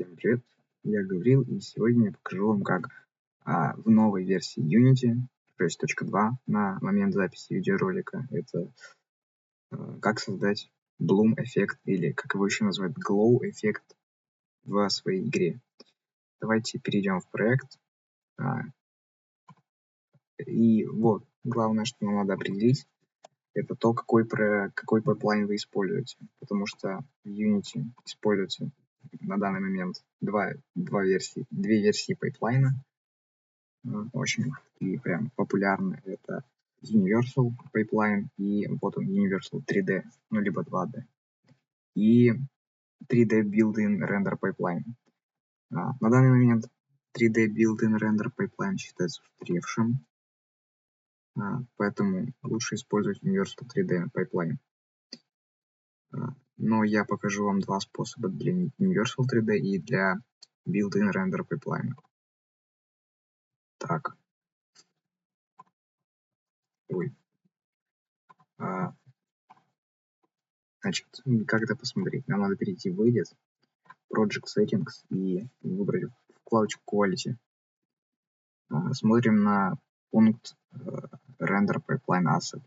Всем привет, я Гаврил, и сегодня я покажу вам, как в новой версии Unity 6.2 на момент записи видеоролика, это как создать Bloom эффект, или как его еще называют, Glow эффект в своей игре. Давайте перейдем в проект. И вот, главное, что нам надо определить, это то, какой пайплайн вы используете, потому что в Unity используется на данный момент две версии пайплайна, очень и прям популярны. Это Universal Pipeline и вот он Universal 3D, ну либо 2D, и 3D Built-in Render Pipeline. На данный момент 3D Built-in Render Pipeline считается устаревшим, поэтому лучше использовать Universal 3D Pipeline. Но я покажу вам два способа для Universal 3D и для Built-in Render Pipeline. Так. Значит, как это посмотреть? Нам надо перейти в Edit, Project Settings и выбрать вкладочку Quality. Смотрим на пункт Render Pipeline Asset.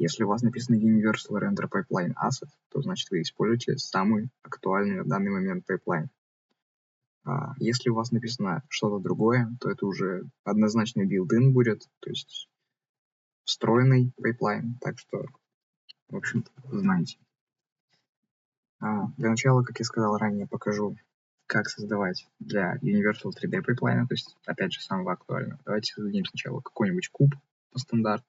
Если у вас написано Universal Render Pipeline Asset, то значит вы используете самый актуальный на данный момент пайплайн. Если у вас написано что-то другое, то это уже однозначно built-in будет, то есть встроенный пайплайн. Так что, в общем-то, знаете. Для начала, как я сказал ранее, покажу, как создавать для Universal 3D пайплайна, то есть, опять же, самого актуального. Давайте создадим сначала какой-нибудь куб по стандарту.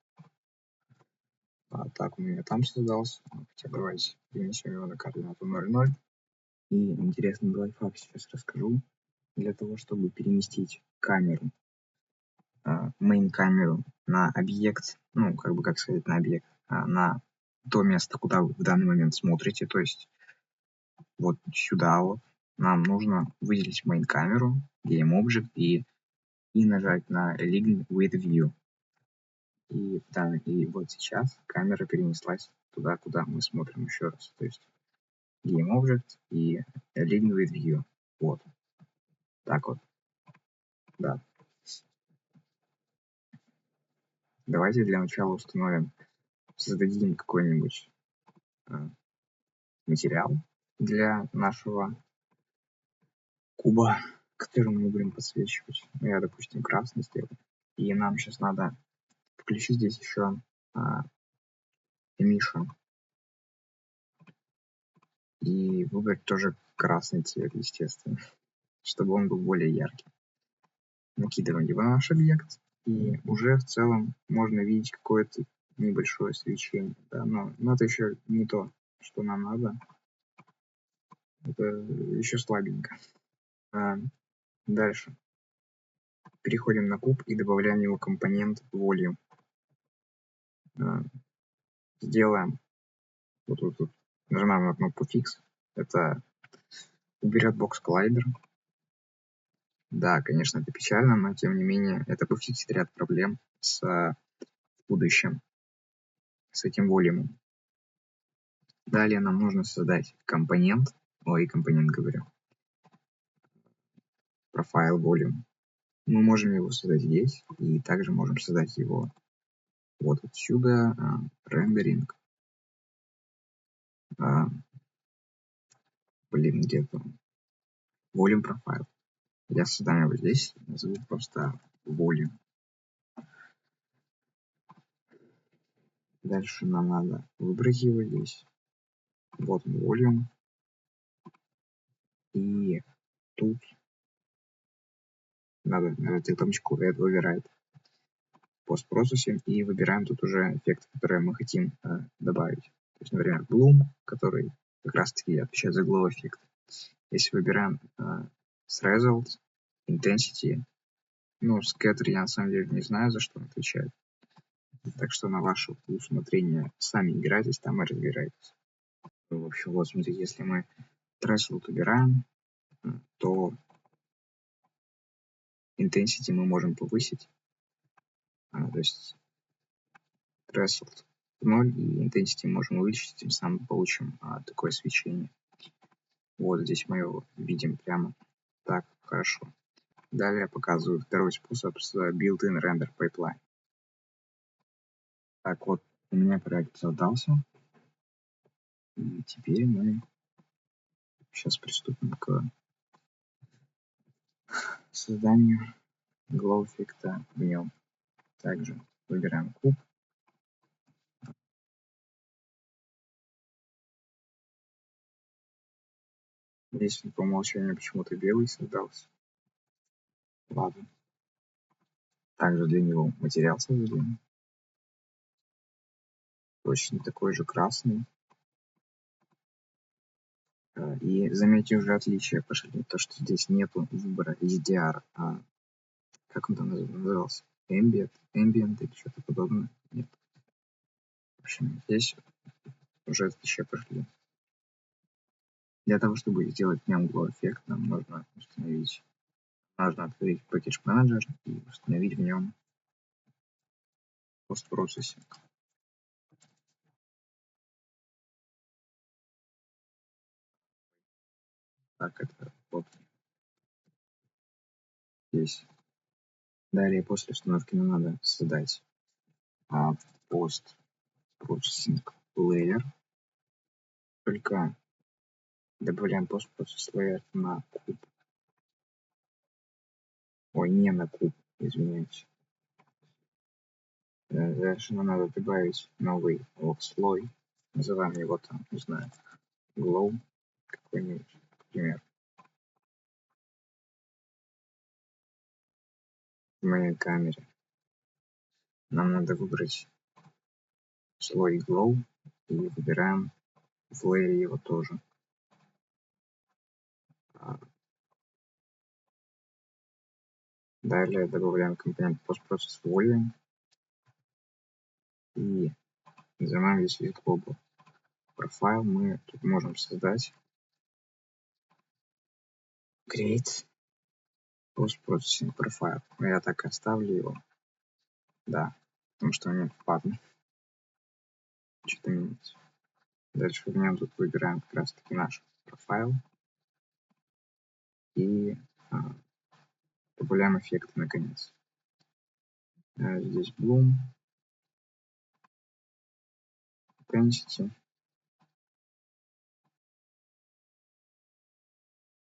Так, у меня там создался. Хотя давайте перенесем его на координату 0,0. И интересный лайфхак сейчас расскажу. Для того, чтобы переместить камеру, main-камеру на объект, ну, как сказать, на объект, на то место, куда вы в данный момент смотрите, то есть вот сюда вот, нам нужно выделить main-камеру, Game Object и нажать на Align with View. И вот сейчас камера перенеслась туда, куда мы смотрим еще раз. То есть Game Object и Align with View. Вот. Так вот. Да. Давайте для начала установим, создадим какой-нибудь материал для нашего куба, который мы будем подсвечивать. Я, допустим, красный сделаю. И нам сейчас надо включить здесь еще Emission. И выбрать тоже красный цвет, естественно, чтобы он был более яркий. Накидываем его на наш объект, и уже в целом можно видеть какое-то небольшое свечение. Да? Но это еще не то, что нам надо. Это еще слабенько. Дальше. Переходим на куб и добавляем его компонент Volume. Сделаем вот тут. Нажимаем на кнопку Fix. Это уберет бокс коллайдер. Да, конечно, это печально, но тем не менее это пофиксит ряд проблем с будущим, с этим волюмом. Далее нам нужно создать компонент говорю, Profile Volume. Мы можем его создать здесь, и также можем создать его вот отсюда, Rendering. Где-то Volume Profile. Я создам его здесь, назову просто Volume. Дальше нам надо выбрать его здесь. Вот он, Volume. И тут надо нажать кнопочку Add Override постпроцессинг и выбираем тут уже эффект, который мы хотим добавить. То есть, например, Bloom, который как раз таки отвечает за Glow эффект. Если выбираем Result, Intensity, Scatter я на самом деле не знаю, за что он отвечает. Так что на ваше усмотрение сами играйтесь там и разбирайтесь. В общем, вот смотрите, если мы Threshold убираем, то Intensity мы можем повысить. То есть Threshold 0 и Intensity можем увеличить, тем самым получим такое свечение. Вот здесь мы его видим прямо так хорошо. Далее показываю второй способ с Built-in Render Pipeline. Так вот, у меня проект создался. И теперь мы сейчас приступим к созданию glow эффекта в нем. Также выбираем куб. Здесь по умолчанию почему-то белый создался. Ладно. Также для него материал создадим. Точно такой же красный. И заметьте, уже отличия пошли. То, что здесь нету выбора HDR, а как он там назывался? Ambient или что-то подобное? Нет. В общем, здесь уже отличия пошли. Для того, чтобы сделать в нем glow эффект, нам нужно открыть Package Manager и установить в нем Post-Processing. Так, это вот здесь. Далее, после установки нам надо создать Post-Processing Layer. Только добавляем Post-Processing Layer на куб. Ой, не на куб, извиняюсь. Дальше нам надо добавить новый слой. Называем его там, не знаю, Glow какой-нибудь, например. В моей камере нам надо выбрать слой Glow и выбираем в лейере его тоже. Далее добавляем компонент Post-Process Volume и нажимаем здесь вид Global. Профайл мы тут можем создать Create Post-Processing Profile. Но я так и оставлю его. Да, потому что у него впадно. Что-то менять. Дальше в нем тут выбираем как раз таки наш профайл и добавляем эффекты наконец. Здесь Bloom, Intensity.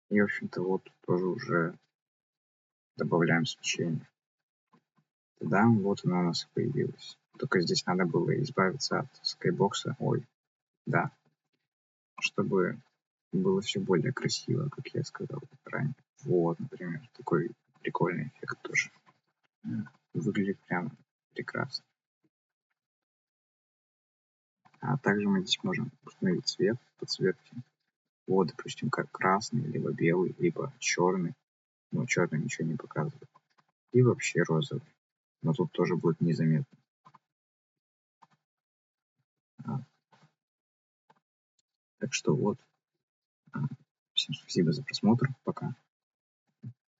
И, в общем-то, вот тоже уже добавляем свечение. Да, вот оно у нас появилось. Только здесь надо было избавиться от скайбокса. Ой, да. Чтобы было все более красиво, как я сказал ранее. Вот, например, такой прикольный эффект тоже. Выглядит прям прекрасно. А также мы здесь можем установить цвет, подсветки. Вот, допустим, как красный, либо белый, либо черный. Но черный ничего не показывает. И вообще розовый. Но тут тоже будет незаметно. Так что вот. Всем спасибо за просмотр. Пока.